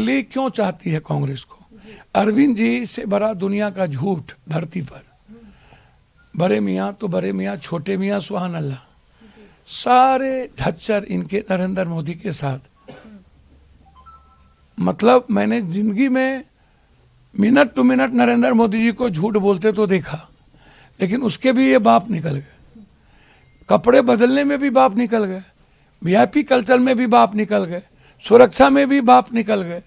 दिल्ली क्यों चाहती है कांग्रेस को? अरविंद जी से बड़ा दुनिया का झूठ धरती पर, बड़े मियाँ तो बड़े मियाँ, छोटे मियाँ सुभान अल्लाह, सारे झच्चर इनके नरेंद्र मोदी के साथ। मतलब मैंने जिंदगी में minute to minute Narendra Modi ji को झूठ बोलते तो देखा, लेकिन उसके भी ये बाप निकल गए, कपड़े बदलने में भी बाप निकल गए, वीआईपी कल्चर में भी बाप निकल गए, सुरक्षा में भी बाप निकल गए,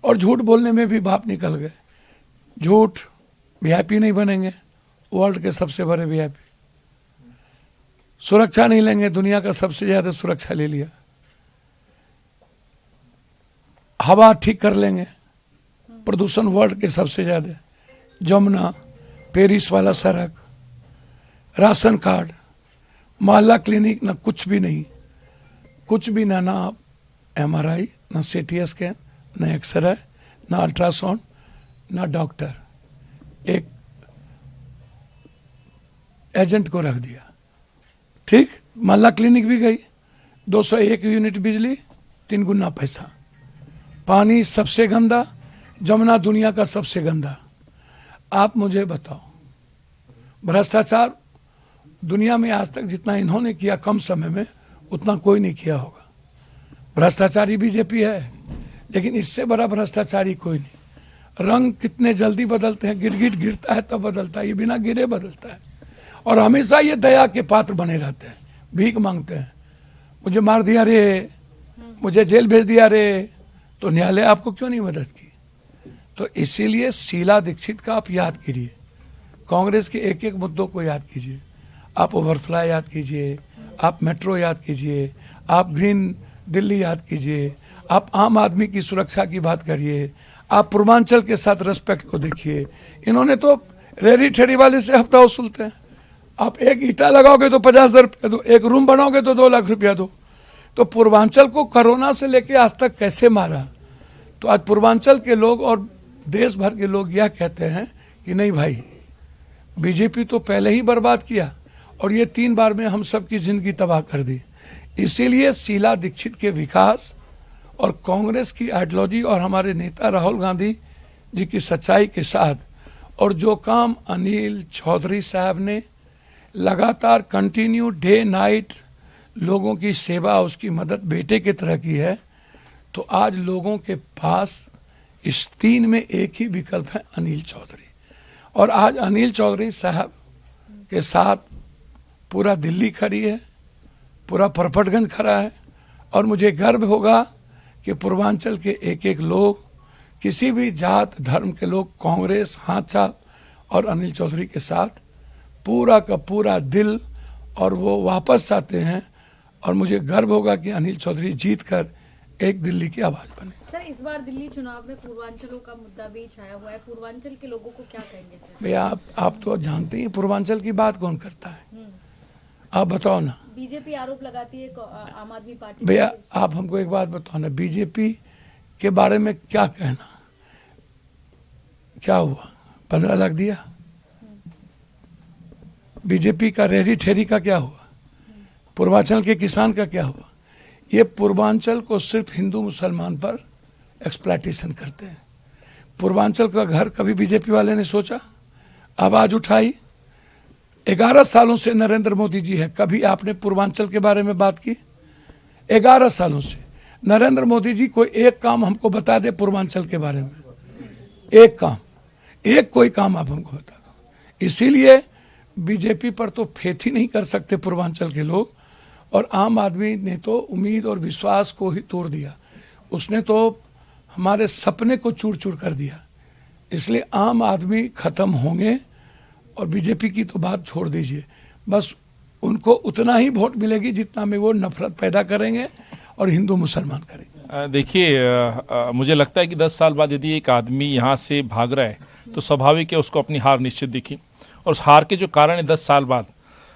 और झूठ बोलने में भी बाप निकल गए। झूठ वीआईपी नहीं बनेंगे, वर्ल्ड के सबसे बड़े वीआईपी। सुरक्षा नहीं लेंगे, दुनिया का सबसे ज्यादा सुरक्षा ले लिया। हवा ठीक कर लेंगे, प्रदूषण वर्ल्ड के सबसे ज्यादा। जमुना, पेरिस वाला सड़क, राशन कार्ड, मोहल्ला क्लिनिक, ना कुछ भी नहीं, कुछ भी ना, ना एमआरआई, ना सीटी स्कैन, ना एक्सरे, ना अल्ट्रासाउंड, ना डॉक्टर। एक एजेंट को रख दिया, ठीक। मोहल्ला क्लिनिक भी गई, 201 यूनिट बिजली, 3 गुना पैसा। पानी सबसे गंदा, जमुना दुनिया का सबसे गंदा। आप मुझे बताओ, भ्रष्टाचार दुनिया में आज तक जितना इन्होंने किया कम समय में, उतना कोई नहीं किया होगा। भ्रष्टाचारी बीजेपी है, लेकिन इससे बड़ा भ्रष्टाचारी कोई नहीं। रंग कितने जल्दी बदलते हैं, गिरगिट गिरता है तब बदलता है, ये बिना गिरे बदलता है। और हमेशा ये दया के पात्र बने रहते हैं, भीख मांगते हैं, मुझे मार दिया रे, मुझे जेल भेज दिया रे, तो न्यायालय आपको क्यों नहीं मदद की? तो इसीलिए शीला दीक्षित का आप याद कीजिए, कांग्रेस के एक एक मुद्दों को याद कीजिए। आप ओवरफ्लाई याद कीजिए, आप मेट्रो याद कीजिए, आप ग्रीन दिल्ली याद कीजिए, आप आम आदमी की सुरक्षा की बात करिए, आप पूर्वांचल के साथ रेस्पेक्ट को देखिए। इन्होंने तो रेडी ठेड़ी वाले से हफ्ता वसूलते हैं। आप एक ईटा लगाओगे तो 50,000 रुपया दो, एक रूम बनाओगे तो 2 लाख रुपया दो। तो पूर्वांचल को कोरोना से लेके आज तक कैसे मारा? तो आज पूर्वांचल के लोग और देश भर के लोग यह कहते हैं कि नहीं भाई, बीजेपी तो पहले ही बर्बाद किया और ये 3 बार में हम सबकी जिंदगी तबाह कर दी। इसीलिए शीला दीक्षित के विकास और कांग्रेस की आइडियोलॉजी और हमारे नेता राहुल गांधी जी की सच्चाई के साथ, और जो काम अनिल चौधरी साहब ने लगातार कंटिन्यू डे नाइट लोगों की सेवा, उसकी मदद बेटे की तरह की है, तो आज लोगों के पास इस 3 में एक ही विकल्प है, अनिल चौधरी। और आज अनिल चौधरी साहब के साथ पूरा दिल्ली खड़ी है, पूरा परपटगंज खड़ा है। और मुझे गर्व होगा कि पूर्वांचल के एक एक लोग, किसी भी जात धर्म के लोग कांग्रेस हाथ छाप और अनिल चौधरी के साथ पूरा का पूरा दिल, और वो वापस आते हैं। और मुझे गर्व होगा कि अनिल चौधरी जीत कर एक दिल्ली की आवाज बने। सर, इस बार दिल्ली चुनाव में पूर्वांचलों का मुद्दा भी छाया हुआ है, पूर्वांचल के लोगों को क्या कहेंगे सर? भैया आप तो जानते ही पूर्वांचल की बात कौन करता है, आप बताओ ना। बीजेपी आरोप लगाती है आम आदमी पार्टी। भैया आप हमको एक बात बताओ ना, बीजेपी के बारे में क्या कहना? क्या हुआ? 15 लाख दिया? बीजेपी का रेहड़ी ठेरी का क्या हुआ? पूर्वांचल के किसान का क्या हुआ? ये पूर्वांचल को सिर्फ हिंदू मुसलमान पर एक्सप्लॉयटेशन करते हैं। पूर्वांचल का घर कभी बीजेपी वाले ने सोचा? आवाज उठाई? 11 सालों से नरेंद्र मोदी जी है, कभी आपने पूर्वांचल के बारे में बात की? 11 सालों से नरेंद्र मोदी जी कोई एक काम हमको बता दे पूर्वांचल के बारे में, एक काम, एक कोई काम आप हमको बता दो। इसीलिए बीजेपी पर तो फेथ ही नहीं कर सकते पूर्वांचल के लोग। और आम आदमी ने तो उम्मीद और विश्वास को ही तोड़ दिया, उसने तो हमारे सपने को चूर चूर कर दिया। इसलिए आम आदमी खत्म होंगे, और बीजेपी की तो बात छोड़ दीजिए, बस उनको उतना ही वोट मिलेगी जितना में वो नफरत पैदा करेंगे और हिंदू मुसलमान करेंगे। देखिए, मुझे लगता है कि 10 साल बाद यदि एक आदमी यहाँ से भाग रहा है तो स्वाभाविक है उसको अपनी हार निश्चित दिखी, और उस हार के जो कारण है 10 साल बाद,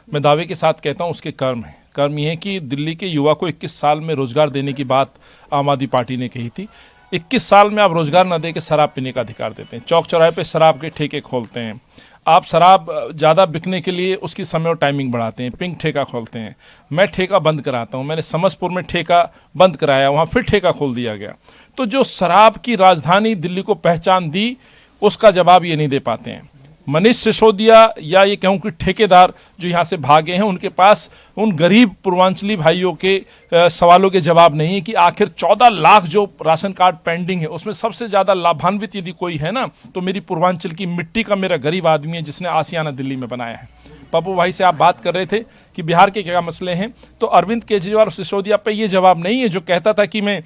मैं दावे के साथ कहता हूँ उसके कर्म है। कर्म ये है कि दिल्ली के युवा को 21 साल में रोजगार देने की बात आम आदमी पार्टी ने कही थी। 21 साल में आप रोजगार न दे के शराब पीने का अधिकार देते हैं, चौक चौराहे पे शराब के ठेके खोलते हैं, आप शराब ज़्यादा बिकने के लिए उसकी समय और टाइमिंग बढ़ाते हैं, पिंक ठेका खोलते हैं। मैं ठेका बंद कराता हूँ, मैंने समस्तीपुर में ठेका बंद कराया, वहाँ फिर ठेका खोल दिया गया। तो जो शराब की राजधानी दिल्ली को पहचान दी, उसका जवाब ये नहीं दे पाते हैं। मनीष सिसोदिया या ये कहूँ कि ठेकेदार जो यहाँ से भागे हैं, उनके पास उन गरीब पूर्वांचली भाइयों के सवालों के जवाब नहीं है कि आखिर 14 लाख जो राशन कार्ड पेंडिंग है, उसमें सबसे ज़्यादा लाभान्वित यदि कोई है ना, तो मेरी पूर्वांचल की मिट्टी का मेरा गरीब आदमी है, जिसने आशियाना दिल्ली में बनाया है। पप्पू भाई से आप बात कर रहे थे कि बिहार के क्या मसले हैं, तो अरविंद केजरीवाल और सिसोदिया पे ये जवाब नहीं है। जो कहता था कि मैं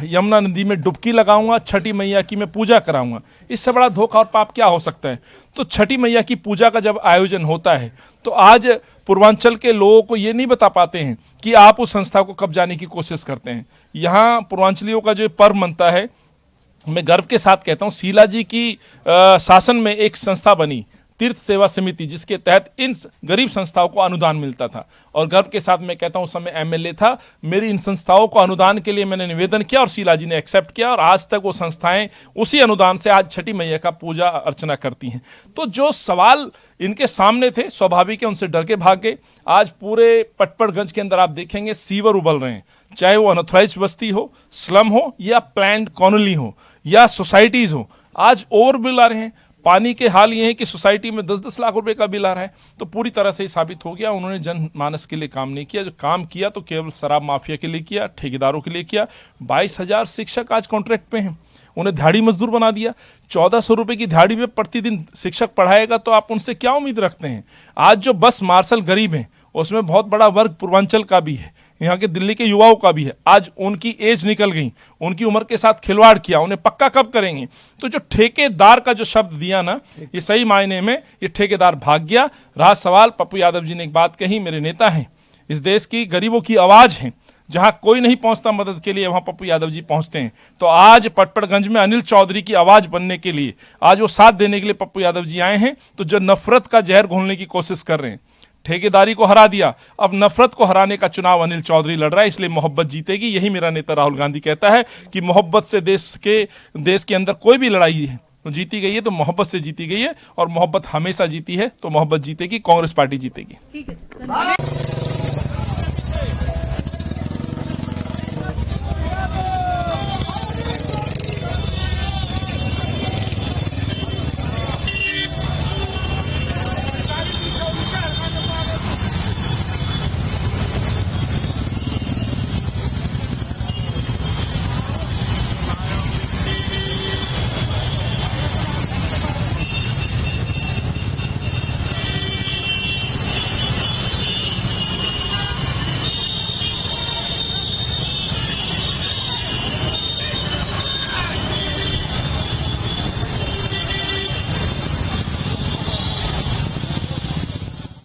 यमुना नदी में डुबकी लगाऊंगा, छठी मैया की मैं पूजा कराऊंगा, इससे बड़ा धोखा और पाप क्या हो सकता है। तो छठी मैया की पूजा का जब आयोजन होता है, तो आज पूर्वांचल के लोगों को ये नहीं बता पाते हैं कि आप उस संस्था को कब जाने की कोशिश करते हैं। यहाँ पूर्वांचलियों का जो पर्व मनता है, मैं गर्व के साथ कहता हूँ, शीला जी की शासन में एक संस्था बनी, तीर्थ सेवा समिति, जिसके तहत इन गरीब संस्थाओं को अनुदान मिलता था। और गर्व के साथ मैं कहता हूं, उस समय एमएलए था, मेरी इन संस्थाओं को अनुदान के लिए मैंने निवेदन किया और शीला जी ने एक्सेप्ट किया, और आज तक वो संस्थाएं उसी अनुदान से आज छठी मैया का पूजा अर्चना करती हैं। तो जो सवाल इनके सामने थे, स्वाभाविक है उनसे डर के भाग गए। आज पूरे पटपड़गंज के अंदर आप देखेंगे सीवर उबल रहे हैं, चाहे वो अनऑथराइज बस्ती हो, स्लम हो, या प्लान्ड कॉलोनी हो, या सोसाइटीज हो, आज ओवर बिल आ रहे हैं। पानी के हाल ये है कि सोसाइटी में 10-10 लाख रुपए का बिल आ रहा है। तो पूरी तरह से ही साबित हो गया, उन्होंने जनमानस के लिए काम नहीं किया। जो काम किया तो केवल शराब माफिया के लिए किया, ठेकेदारों के लिए किया। 22,000 शिक्षक आज कॉन्ट्रैक्ट पे हैं, उन्हें दिहाड़ी मजदूर बना दिया। 1400 रुपए की दिहाड़ी में प्रतिदिन शिक्षक पढ़ाएगा, तो आप उनसे क्या उम्मीद रखते हैं। आज जो बस मार्शल गरीब हैं, उसमें बहुत बड़ा वर्ग पूर्वांचल का भी है, यहाँ के दिल्ली के युवाओं का भी है। आज उनकी एज निकल गई, उनकी उम्र के साथ खिलवाड़ किया, उन्हें पक्का कब करेंगे। तो जो ठेकेदार का जो शब्द दिया ना, ये सही मायने में ये ठेकेदार भाग गया। रहा सवाल, पप्पू यादव जी ने एक बात कही, मेरे नेता हैं, इस देश की गरीबों की आवाज है, जहां कोई नहीं पहुंचता मदद के लिए, वहां पप्पू यादव जी पहुंचते हैं। तो आज पटपड़गंज में अनिल चौधरी की आवाज बनने के लिए, आज वो साथ देने के लिए पप्पू यादव जी आए हैं। तो जो नफरत का जहर घोलने की कोशिश कर रहे हैं, ठेकेदारी को हरा दिया, अब नफरत को हराने का चुनाव अनिल चौधरी लड़ रहा है, इसलिए मोहब्बत जीतेगी। यही मेरा नेता राहुल गांधी कहता है कि मोहब्बत से देश के अंदर कोई भी लड़ाई है तो जीती गई है, तो मोहब्बत से जीती गई है, और मोहब्बत हमेशा जीती है, तो मोहब्बत जीतेगी, कांग्रेस पार्टी जीतेगी। ठीक है, धन्यवाद।